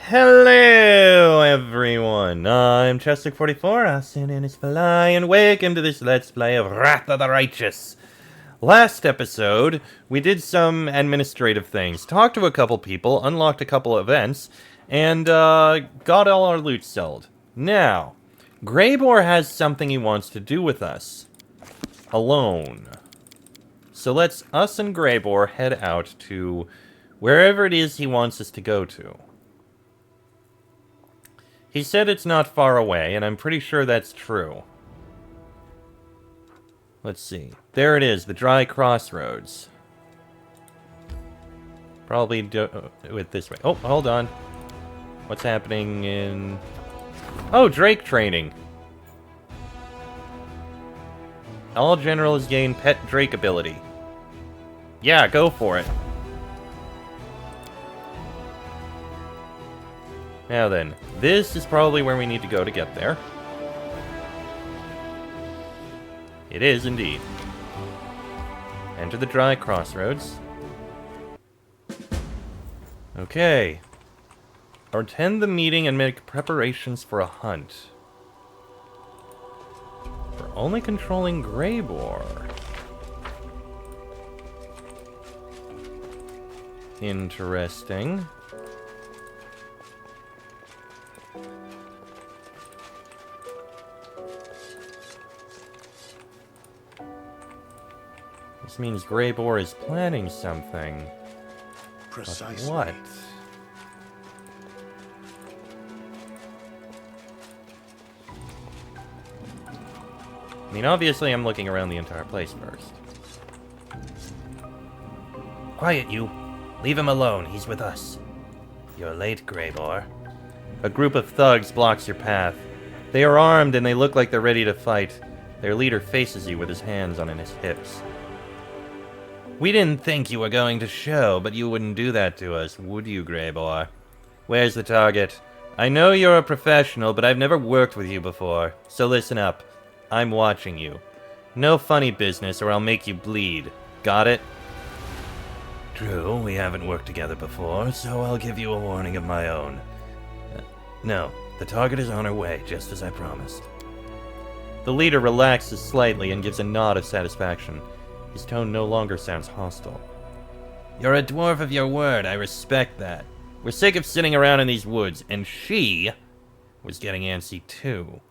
Hello, everyone. I'm Chester44, also known as Fly, and welcome to this Let's Play of Wrath of the Righteous. Last episode, we did some administrative things, talked to a couple people, unlocked a couple events, and got all our loot sold. Now, Greybor has something he wants to do with us. Alone. So let's us and Greybor head out to wherever it is he wants us to go to. He said it's not far away, and I'm pretty sure that's true. Let's see. There it is, the Dry Crossroads. Probably do it this way. Oh, hold on. What's happening in... Oh, Drake training. All generals gain pet Drake ability. Yeah, go for it. Now then, this is probably where we need to go to get there. It is indeed. Enter the Dry Crossroads. Okay. Attend the meeting and make preparations for a hunt. We're only controlling Greybor. Interesting. This means Greybor is planning something. Precisely. But what? I mean, obviously I'm looking around the entire place first. Quiet, you. Leave him alone. He's with us. You're late, Greybor. A group of thugs blocks your path. They are armed and they look like they're ready to fight. Their leader faces you with his hands on his hips. We didn't think you were going to show, but you wouldn't do that to us, would you, Greybor? Where's the target? I know you're a professional, but I've never worked with you before, so listen up. I'm watching you. No funny business, or I'll make you bleed. Got it? True, we haven't worked together before, so I'll give you a warning of my own. No, the target is on her way, just as I promised. The leader relaxes slightly and gives a nod of satisfaction. His tone no longer sounds hostile. You're a dwarf of your word, I respect that. We're sick of sitting around in these woods, and she was getting antsy too.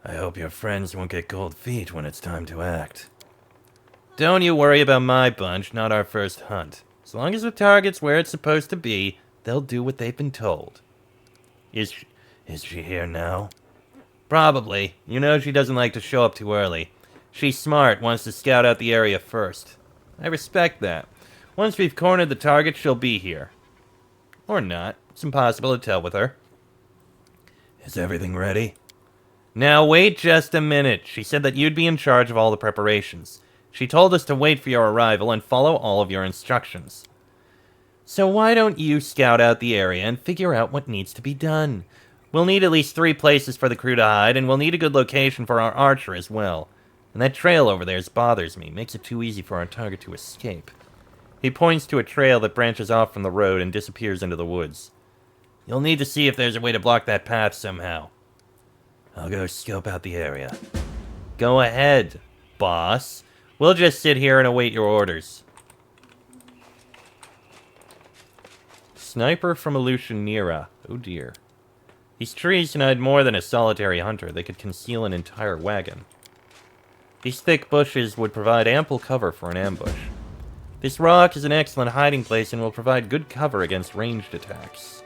I hope your friends won't get cold feet when it's time to act. Don't you worry about my bunch, not our first hunt. As long as the target's where it's supposed to be, they'll do what they've been told. Is she here now? Probably. You know she doesn't like to show up too early. She's smart, wants to scout out the area first. I respect that. Once we've cornered the target, she'll be here. Or not. It's impossible to tell with her. Is everything ready? Now wait just a minute. She said that you'd be in charge of all the preparations. She told us to wait for your arrival and follow all of your instructions. So why don't you scout out the area and figure out what needs to be done? We'll need at least 3 places for the crew to hide, and we'll need a good location for our archer as well. And that trail over there bothers me, makes it too easy for our target to escape. He points to a trail that branches off from the road and disappears into the woods. You'll need to see if there's a way to block that path somehow. I'll go scope out the area. Go ahead, boss. We'll just sit here and await your orders. Sniper from Aleutian Nera. Oh dear. These trees can hide more than a solitary hunter. They could conceal an entire wagon. These thick bushes would provide ample cover for an ambush. This rock is an excellent hiding place and will provide good cover against ranged attacks.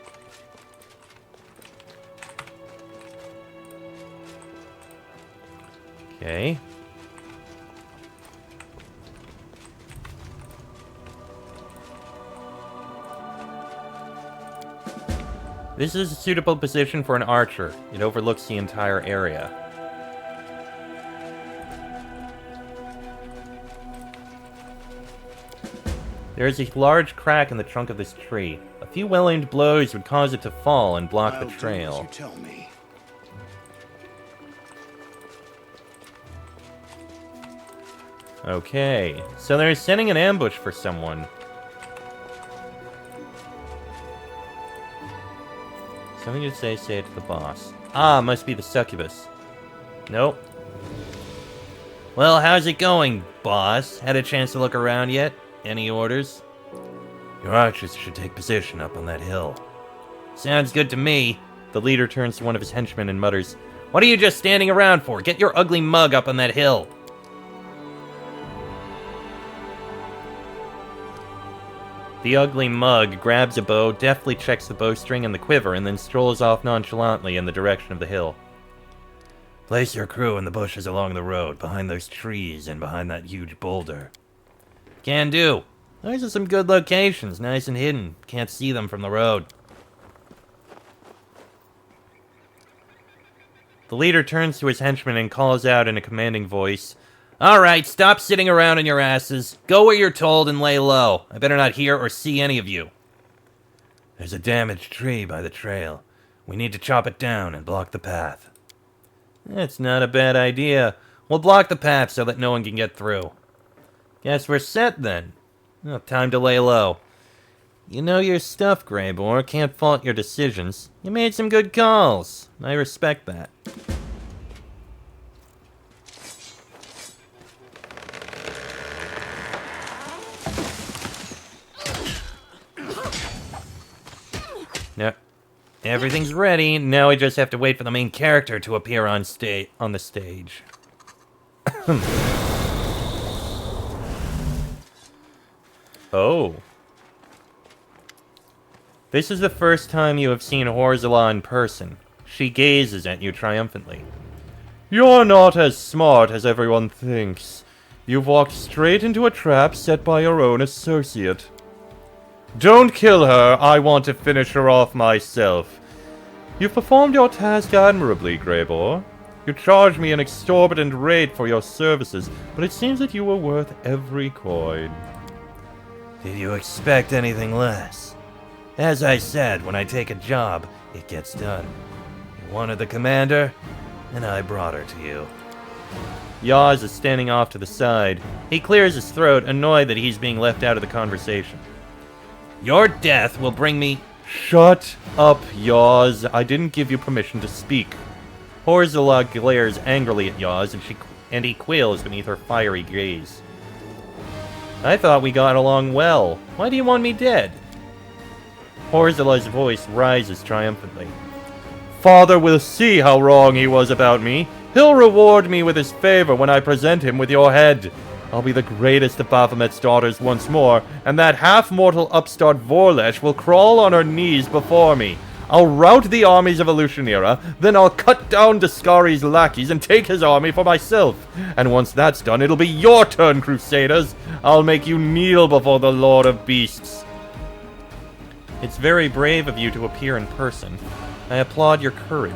Okay. This is a suitable position for an archer. It overlooks the entire area. There is a large crack in the trunk of this tree. A few well-aimed blows would cause it to fall and block the trail. Do as you tell me. Okay, so they're setting an ambush for someone. Something to say it to the boss. Ah, must be the succubus. Nope. Well, how's it going, boss? Had a chance to look around yet? Any orders? Your archers should take position up on that hill. Sounds good to me. The leader turns to one of his henchmen and mutters, "What are you just standing around for? Get your ugly mug up on that hill." The ugly mug grabs a bow, deftly checks the bowstring and the quiver, and then strolls off nonchalantly in the direction of the hill. Place your crew in the bushes along the road, behind those trees and behind that huge boulder. Can do. Those are some good locations, nice and hidden. Can't see them from the road. The leader turns to his henchmen and calls out in a commanding voice, "All right, stop sitting around on your asses. Go where you're told and lay low. I better not hear or see any of you." There's a damaged tree by the trail. We need to chop it down and block the path. That's not a bad idea. We'll block the path so that no one can get through. Guess we're set then. Well, time to lay low. You know your stuff, Greybor. Can't fault your decisions. You made some good calls. I respect that. Now, everything's ready. Now we just have to wait for the main character to appear on the stage. Oh. This is the first time you have seen Horzala in person. She gazes at you triumphantly. You're not as smart as everyone thinks. You've walked straight into a trap set by your own associate. Don't kill her. I want to finish her off myself. You've performed your task admirably, Greybor. You charged me an exorbitant rate for your services, but it seems that you were worth every coin. Did you expect anything less? As I said, when I take a job, it gets done. You wanted the commander, and I brought her to you. Yaz is standing off to the side. He clears his throat, annoyed that he's being left out of the conversation. Your death will bring me... Shut up, Yaz. I didn't give you permission to speak. Horzala glares angrily at Yaz, and he quails beneath her fiery gaze. I thought we got along well. Why do you want me dead? Horzala's voice rises triumphantly. Father will see how wrong he was about me. He'll reward me with his favor when I present him with your head. I'll be the greatest of Baphomet's daughters once more, and that half-mortal upstart Vorlesh will crawl on her knees before me. I'll rout the armies of Elutionira, then I'll cut down Daskari's lackeys and take his army for myself. And once that's done, it'll be your turn, Crusaders. I'll make you kneel before the Lord of Beasts. It's very brave of you to appear in person. I applaud your courage.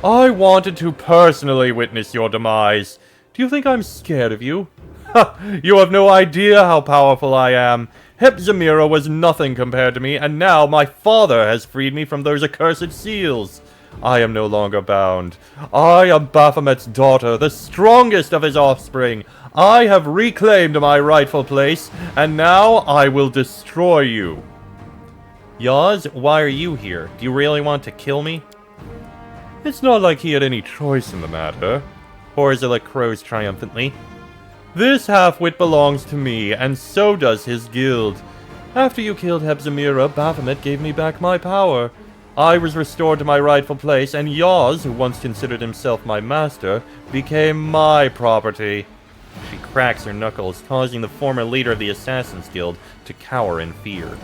I wanted to personally witness your demise. Do you think I'm scared of you? Ha! You have no idea how powerful I am. Hepzimira was nothing compared to me, and now my father has freed me from those accursed seals. I am no longer bound. I am Baphomet's daughter, the strongest of his offspring. I have reclaimed my rightful place, and now I will destroy you. Yaz, why are you here? Do you really want to kill me? It's not like he had any choice in the matter. Horzala crows triumphantly. This half-wit belongs to me, and so does his guild. After you killed Hepzimira, Baphomet gave me back my power. I was restored to my rightful place, and Yaz, who once considered himself my master, became my property. She cracks her knuckles, causing the former leader of the Assassin's Guild to cower in fear.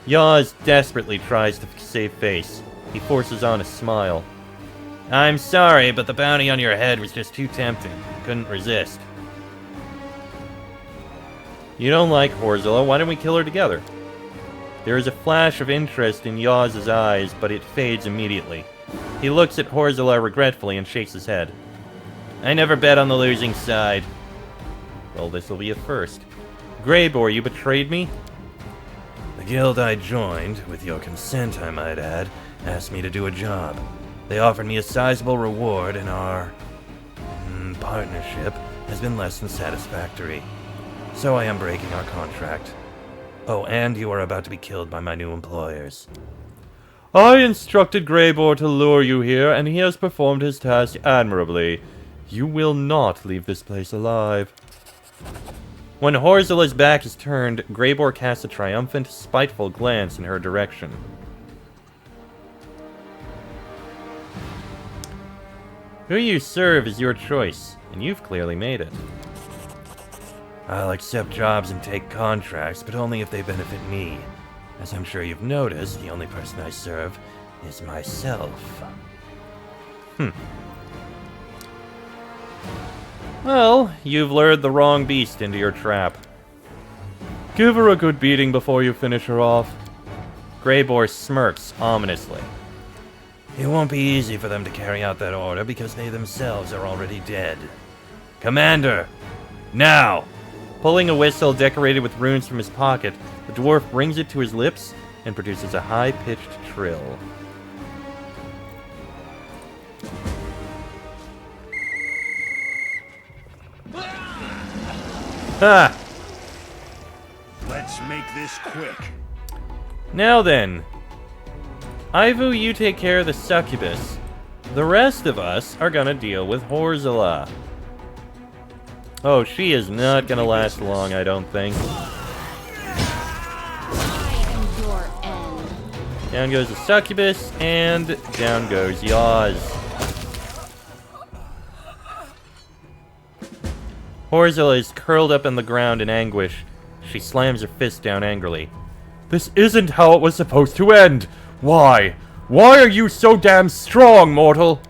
Yaz desperately tries to save face. He forces on a smile. I'm sorry, but the bounty on your head was just too tempting. Couldn't resist. You don't like Horzala, why don't we kill her together? There is a flash of interest in Yaz's eyes, but it fades immediately. He looks at Horzala regretfully and shakes his head. I never bet on the losing side. Well, this'll be a first. Greybor, you betrayed me? The guild I joined, with your consent I might add, asked me to do a job. They offered me a sizable reward, and our partnership has been less than satisfactory. So I am breaking our contract. Oh, and you are about to be killed by my new employers. I instructed Greybor to lure you here, and he has performed his task admirably. You will not leave this place alive. When Horzala's back is turned, Greybor casts a triumphant, spiteful glance in her direction. Who you serve is your choice, and you've clearly made it. I'll accept jobs and take contracts, but only if they benefit me. As I'm sure you've noticed, the only person I serve is myself. Well, you've lured the wrong beast into your trap. Give her a good beating before you finish her off. Greybor smirks ominously. It won't be easy for them to carry out that order because they themselves are already dead. Commander! Now! Pulling a whistle decorated with runes from his pocket, the dwarf brings it to his lips and produces a high-pitched trill. Ha! Let's make this quick. Now then, Ivu, you take care of the succubus. The rest of us are gonna deal with Horzala. Oh, she is not gonna last long, I don't think. Your end. Down goes the succubus, and down goes Yaz. Horzala is curled up on the ground in anguish. She slams her fist down angrily. This isn't how it was supposed to end! Why? Why are you so damn strong, mortal?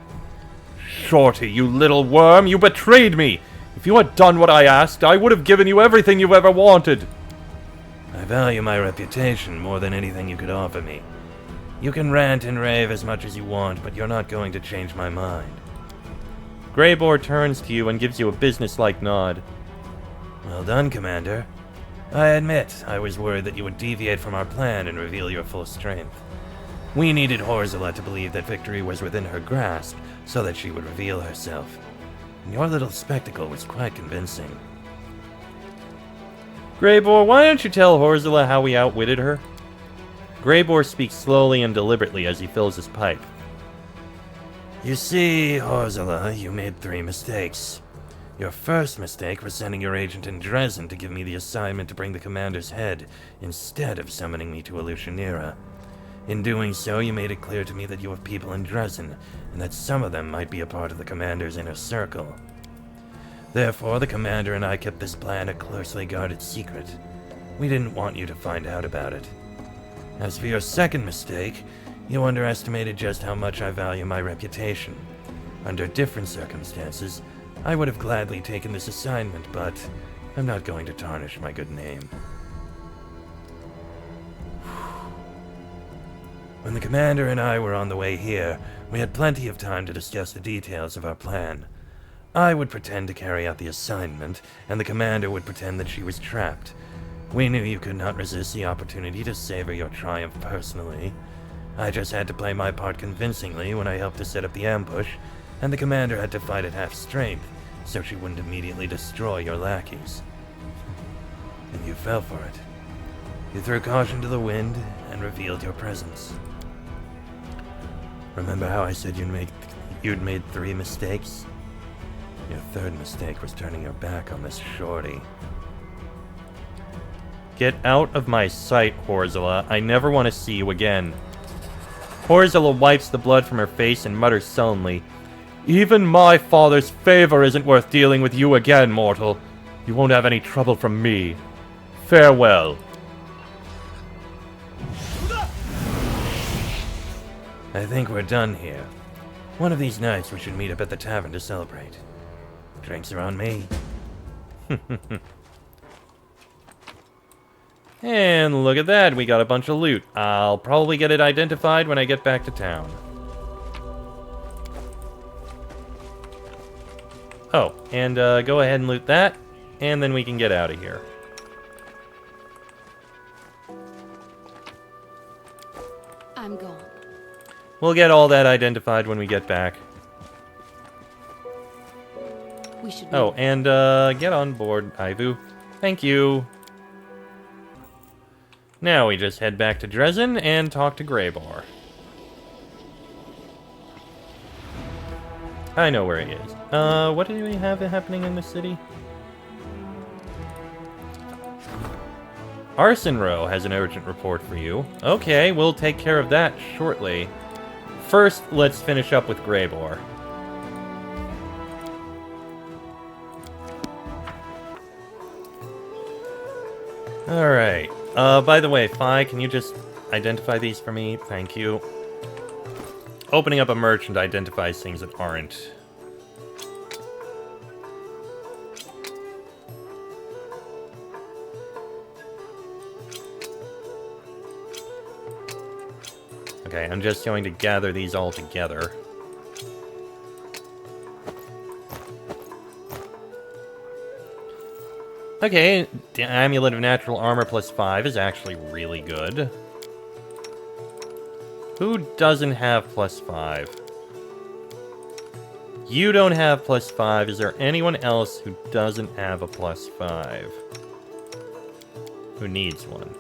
Shorty, you little worm, you betrayed me! If you had done what I asked, I would have given you everything you've ever wanted. I value my reputation more than anything you could offer me. You can rant and rave as much as you want, but you're not going to change my mind. Greybor turns to you and gives you a businesslike nod. Well done, Commander. I admit, I was worried that you would deviate from our plan and reveal your full strength. We needed Horzala to believe that victory was within her grasp, so that she would reveal herself. And your little spectacle was quite convincing. Greybor, why don't you tell Horzala how we outwitted her? Greybor speaks slowly and deliberately as he fills his pipe. You see, Horzala, you made 3 mistakes. Your first mistake was sending your agent in Dresden to give me the assignment to bring the commander's head, instead of summoning me to Elutionira. In doing so, you made it clear to me that you have people in Dresden, and that some of them might be a part of the commander's inner circle. Therefore, the commander and I kept this plan a closely guarded secret. We didn't want you to find out about it. As for your second mistake, you underestimated just how much I value my reputation. Under different circumstances, I would have gladly taken this assignment, but I'm not going to tarnish my good name. When the commander and I were on the way here, we had plenty of time to discuss the details of our plan. I would pretend to carry out the assignment, and the commander would pretend that she was trapped. We knew you could not resist the opportunity to savor your triumph personally. I just had to play my part convincingly when I helped to set up the ambush, and the commander had to fight at half strength, so she wouldn't immediately destroy your lackeys. And you fell for it. You threw caution to the wind and revealed your presence. Remember how I said you'd made 3 mistakes? Your third mistake was turning your back on this shorty. Get out of my sight, Horzala. I never want to see you again. Horzala wipes the blood from her face and mutters sullenly, Even my father's favor isn't worth dealing with you again, mortal. You won't have any trouble from me. Farewell. I think we're done here. One of these nights we should meet up at the tavern to celebrate. Drinks are on me. And look at that, we got a bunch of loot. I'll probably get it identified when I get back to town. Oh, and go ahead and loot that, and then we can get out of here. I'm gone. We'll get all that identified when we get back. We should. Oh, and get on board, Ivu. Thank you. Now we just head back to Dresden and talk to Greybor. I know where he is. What do we have happening in the city? Arson Row has an urgent report for you. Okay, we'll take care of that shortly. First, let's finish up with Greybor. Alright. By the way, Fi, can you just identify these for me? Thank you. Opening up a merchant identifies things that aren't. Okay, I'm just going to gather these all together. Okay, the Amulet of Natural Armor plus 5 is actually really good. Who doesn't have plus 5? You don't have plus 5. Is there anyone else who doesn't have a plus 5? Who needs one?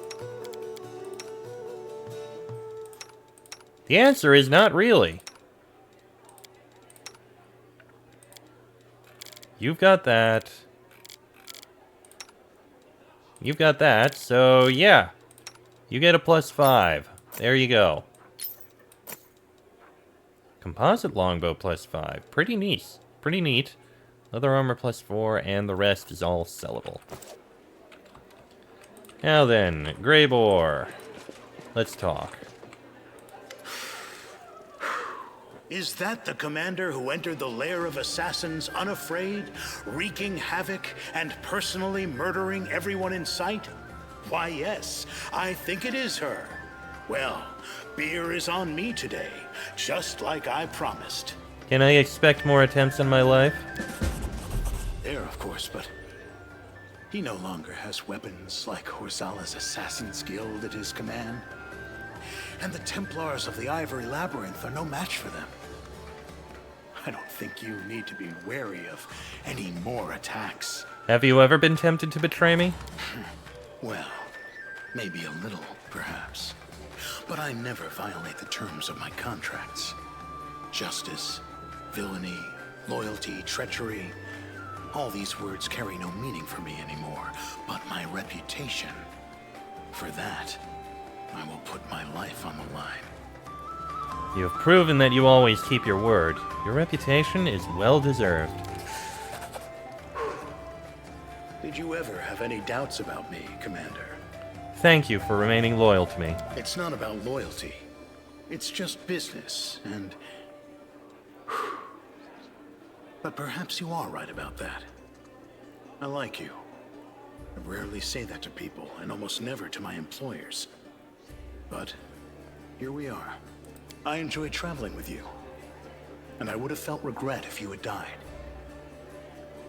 The answer is not really. You've got that. You've got that, so yeah. You get a plus 5. There you go. Composite longbow plus 5. Pretty neat. Pretty neat. Leather armor plus 4, and the rest is all sellable. Now then, Greybor. Let's talk. Is that the commander who entered the lair of assassins unafraid, wreaking havoc and personally murdering everyone in sight? Why, yes, I think it is her. Well, beer is on me today, just like I promised. Can I expect more attempts on my life? There, of course, but he no longer has weapons like Horzala's Assassin's Guild at his command. And the Templars of the Ivory Labyrinth are no match for them. I don't think you need to be wary of any more attacks. Have you ever been tempted to betray me? Well, maybe a little, perhaps. But I never violate the terms of my contracts. Justice, villainy, loyalty, treachery. All these words carry no meaning for me anymore. But my reputation, for that, I will put my life on the line. You have proven that you always keep your word. Your reputation is well deserved. Did you ever have any doubts about me, Commander? Thank you for remaining loyal to me. It's not about loyalty. It's just business, and... But perhaps you are right about that. I like you. I rarely say that to people, and almost never to my employers. But here we are. I enjoy traveling with you, and I would have felt regret if you had died.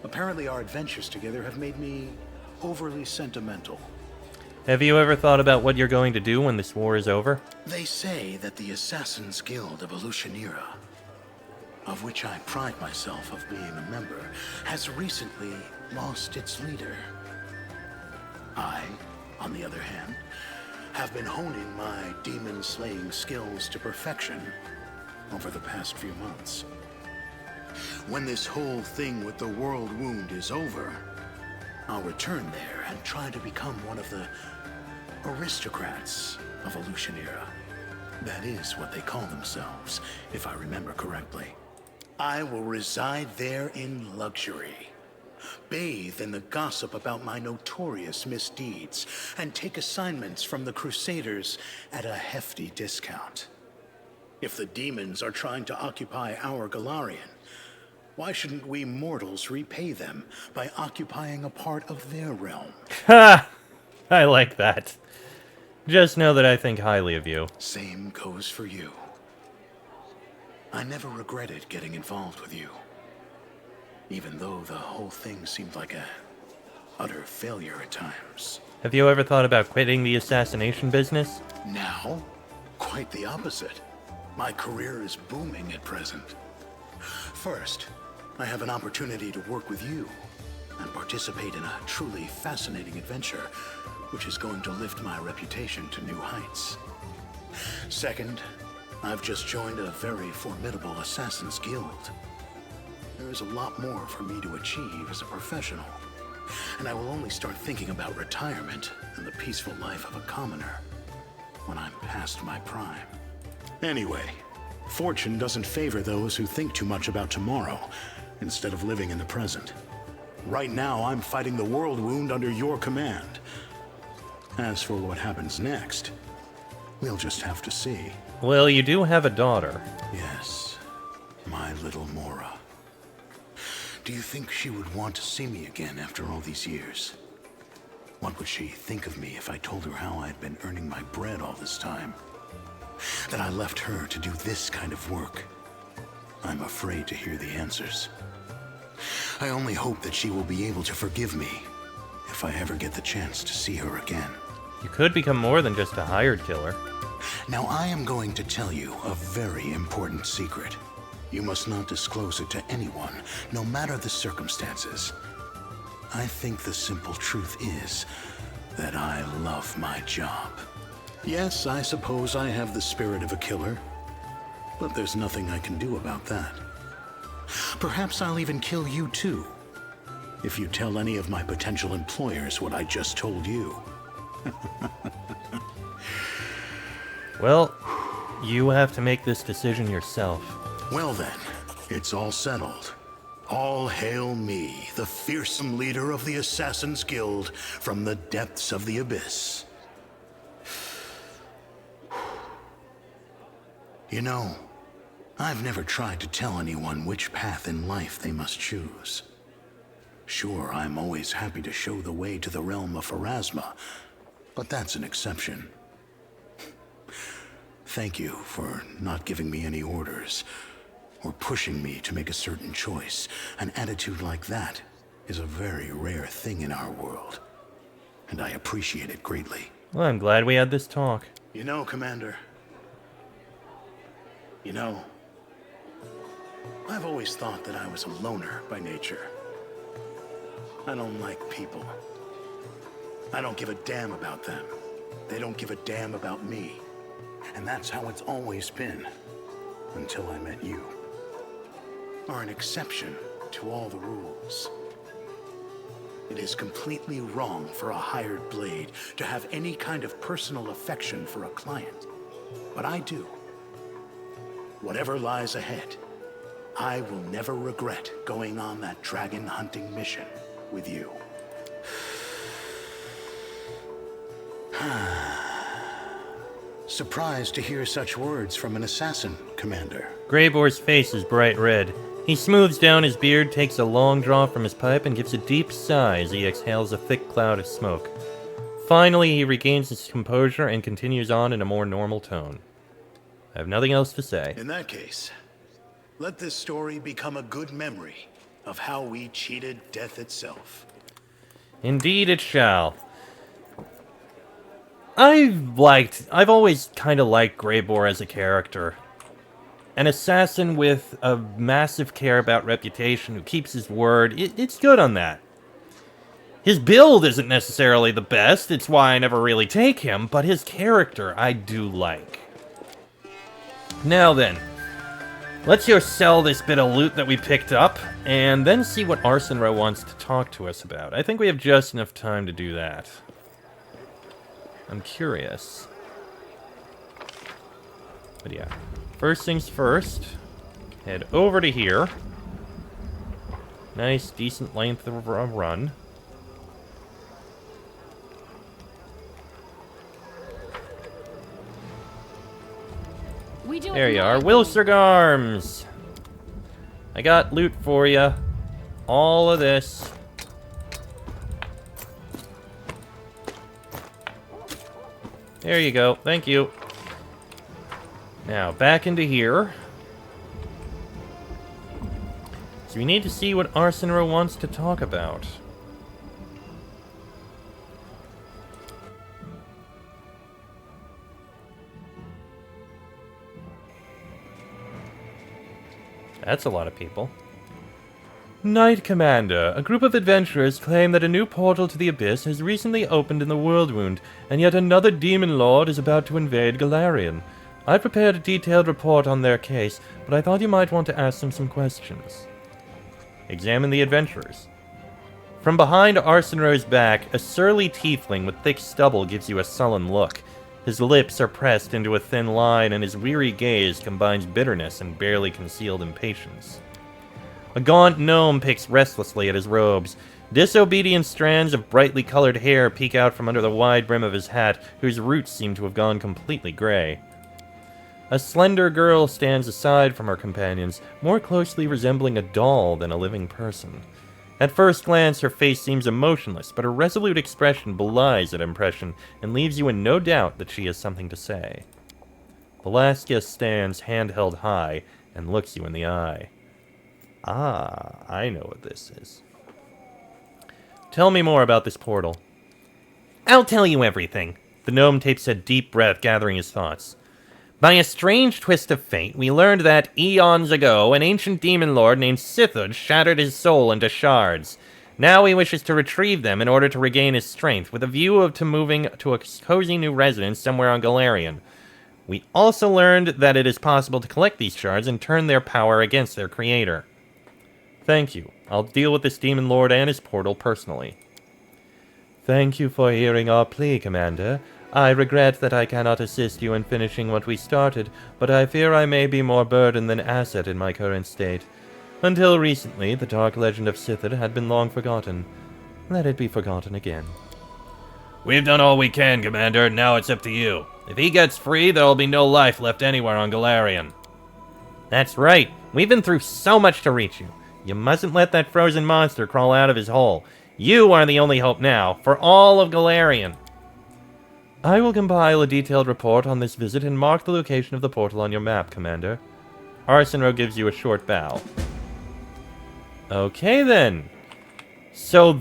Apparently our adventures together have made me overly sentimental. Have you ever thought about what you're going to do when this war is over? They say that the Assassin's Guild of Elutionira, of which I pride myself of being a member, has recently lost its leader. I, on the other hand, have been honing my demon-slaying skills to perfection over the past few months. When this whole thing with the World Wound is over, I'll return there and try to become one of the aristocrats of Elutionira. That is what they call themselves, if I remember correctly. I will reside there in luxury, bathe in the gossip about my notorious misdeeds, and take assignments from the Crusaders at a hefty discount. If the demons are trying to occupy our Galarian, why shouldn't we mortals repay them by occupying a part of their realm? Ha! I like that. Just know that I think highly of you. Same goes for you. I never regretted getting involved with you, even though the whole thing seemed like a utter failure at times. Have you ever thought about quitting the assassination business? Now, quite the opposite. My career is booming at present. First, I have an opportunity to work with you and participate in a truly fascinating adventure, which is going to lift my reputation to new heights. Second, I've just joined a very formidable Assassin's Guild. there is a lot more for me to achieve as a professional. And I will only start thinking about retirement and the peaceful life of a commoner when I'm past my prime. Anyway, fortune doesn't favor those who think too much about tomorrow instead of living in the present. Right now, I'm fighting the world wound under your command. As for what happens next, we'll just have to see. Well, you do have a daughter. Yes, my little Mora. Do you think she would want to see me again after all these years? What would she think of me if I told her how I'd been earning my bread all this time? That I left her to do this kind of work? I'm afraid to hear the answers. I only hope that she will be able to forgive me if I ever get the chance to see her again. You could become more than just a hired killer. Now I am going to tell you a very important secret. You must not disclose it to anyone, no matter the circumstances. I think the simple truth is that I love my job. Yes, I suppose I have the spirit of a killer, but there's nothing I can do about that. Perhaps I'll even kill you too, if you tell any of my potential employers what I just told you. Well, you have to make this decision yourself. Well then, it's all settled. All hail me, the fearsome leader of the Assassin's Guild from the depths of the abyss. You know, I've never tried to tell anyone which path in life they must choose. Sure, I'm always happy to show the way to the realm of Pharasma, but that's an exception. Thank you for not giving me any orders, or pushing me to make a certain choice. An attitude like that is a very rare thing in our world, and I appreciate it greatly. Well, I'm glad we had this talk. You know, Commander, I've always thought that I was a loner by nature. I don't like people. I don't give a damn about them. They don't give a damn about me. And that's how it's always been, until I met you. Are an exception to all the rules. It is completely wrong for a hired blade to have any kind of personal affection for a client. But I do. Whatever lies ahead, I will never regret going on that dragon hunting mission with you. Surprised to hear such words from an assassin, Commander. Greyboar's face is bright red. He smooths down his beard, takes a long draw from his pipe, and gives a deep sigh as he exhales a thick cloud of smoke. Finally, he regains his composure and continues on in a more normal tone. I have nothing else to say. In that case, let this story become a good memory of how we cheated death itself. Indeed it shall. I've always kind of liked Greybor as a character. An assassin with a massive care about reputation who keeps his word. It's good on that. His build isn't necessarily the best, it's why I never really take him, but his character I do like. Now then, let's go sell this bit of loot that we picked up, and then see what Arsene wants to talk to us about. I think we have just enough time to do that. I'm curious. But yeah, first things first, head over to here. Nice, decent length of a run. There you are, Wilstergarms! I got loot for you. All of this. There you go, thank you. Now, back into here. So we need to see what Arsene wants to talk about. That's a lot of people. Knight Commander, a group of adventurers claim that a new portal to the Abyss has recently opened in the World Wound, and yet another demon lord is about to invade Galarian. I prepared a detailed report on their case, but I thought you might want to ask them some questions. examine the adventurers. From behind Arsinoe's back, a surly tiefling with thick stubble gives you a sullen look. His lips are pressed into a thin line, and his weary gaze combines bitterness and barely concealed impatience. A gaunt gnome picks restlessly at his robes. Disobedient strands of brightly colored hair peek out from under the wide brim of his hat, whose roots seem to have gone completely gray. A slender girl stands aside from her companions, more closely resembling a doll than a living person. At first glance, her face seems emotionless, but her resolute expression belies that impression and leaves you in no doubt that she has something to say. Velasquez stands hand held high and looks you in the eye. Ah, I know what this is. Tell me more about this portal. I'll tell you everything. The gnome takes a deep breath, gathering his thoughts. By a strange twist of fate, we learned that, eons ago, an ancient demon lord named Sithud shattered his soul into shards. Now he wishes to retrieve them in order to regain his strength, with a view to moving to a cozy new residence somewhere on Galarian. We also learned that it is possible to collect these shards and turn their power against their creator. Thank you. I'll deal with this demon lord and his portal personally. Thank you for hearing our plea, Commander. I regret that I cannot assist you in finishing what we started, but I fear I may be more burden than asset in my current state. Until recently, the dark legend of Sithid had been long forgotten. Let it be forgotten again. We've done all we can, Commander. Now it's up to you. If he gets free, there'll be no life left anywhere on Galarian. That's right. We've been through so much to reach you. You mustn't let that frozen monster crawl out of his hole. You are the only hope now, for all of Galarian. I will compile a detailed report on this visit and mark the location of the portal on your map, Commander. Arsinoe gives you a short bow. Okay, then. So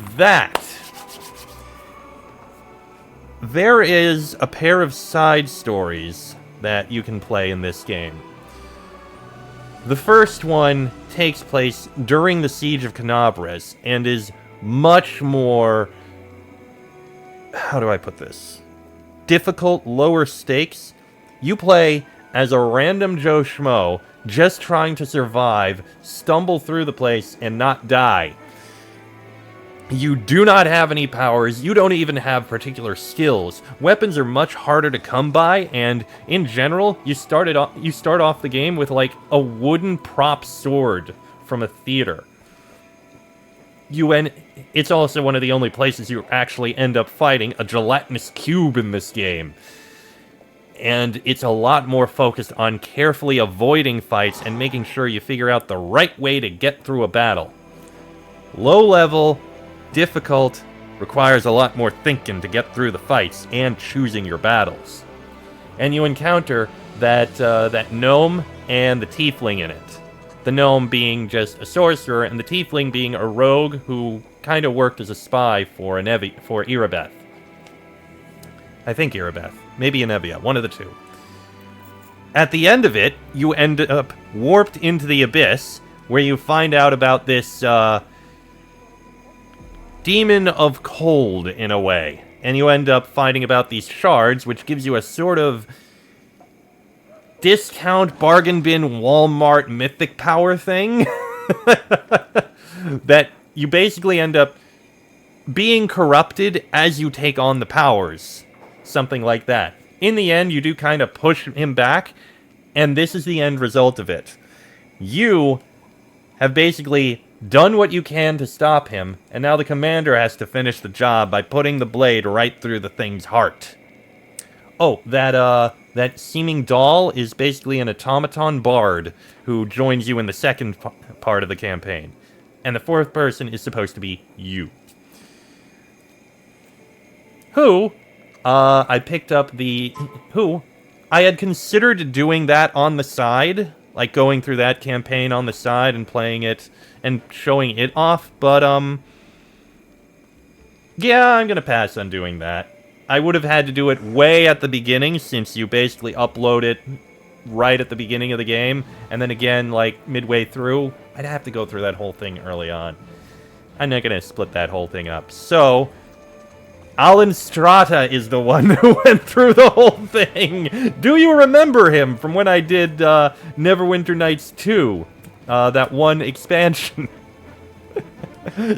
there is a pair of side stories that you can play in this game. The first one takes place during the Siege of Canabres and is much more... how do I put this? Difficult, lower stakes. You play as a random Joe Schmo, just trying to survive, stumble through the place, and not die. You do not have any powers, you don't even have particular skills. Weapons are much harder to come by, and in general, you start off the game with like a wooden prop sword from a theater. It's also one of the only places you actually end up fighting a gelatinous cube in this game. And it's a lot more focused on carefully avoiding fights and making sure you figure out the right way to get through a battle. Low level, difficult, requires a lot more thinking to get through the fights and choosing your battles. And you encounter that gnome and the tiefling in it. The gnome being just a sorcerer, and the tiefling being a rogue who kind of worked as a spy for Erebeth. I think Erebeth. Maybe Anevia. One of the two. At the end of it, you end up warped into the Abyss, where you find out about this demon of cold, in a way. And you end up finding about these shards, which gives you a sort of discount bargain bin Walmart mythic power thing that you basically end up being corrupted as you take on the powers. Something like that. In the end, you do kind of push him back, and this is the end result of it. You have basically done what you can to stop him, and now the commander has to finish the job by putting the blade right through the thing's heart. Oh, that seeming doll is basically an automaton bard who joins you in the second part of the campaign. And the fourth person is supposed to be you. I had considered doing that on the side, like going through that campaign on the side and playing it and showing it off, but, yeah, I'm gonna pass on doing that. I would have had to do it way at the beginning, since you basically upload it right at the beginning of the game, and then again, like, midway through. I'd have to go through that whole thing early on. I'm not gonna split that whole thing up. So, Alan Strata is the one who went through the whole thing. Do you remember him from when I did Neverwinter Nights 2? That one expansion.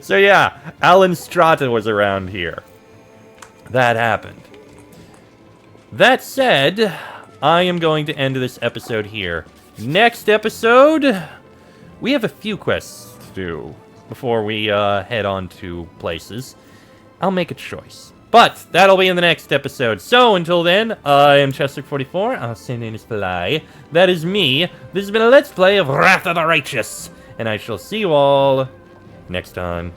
So yeah, Alan Strata was around here. That happened. That said, I am going to end this episode here. Next episode, we have a few quests to do before we head on to places. I'll make a choice. But that'll be in the next episode. So until then, I am Chester44. I'll say name is Fly. That is me. This has been a Let's Play of Wrath of the Righteous. And I shall see you all next time.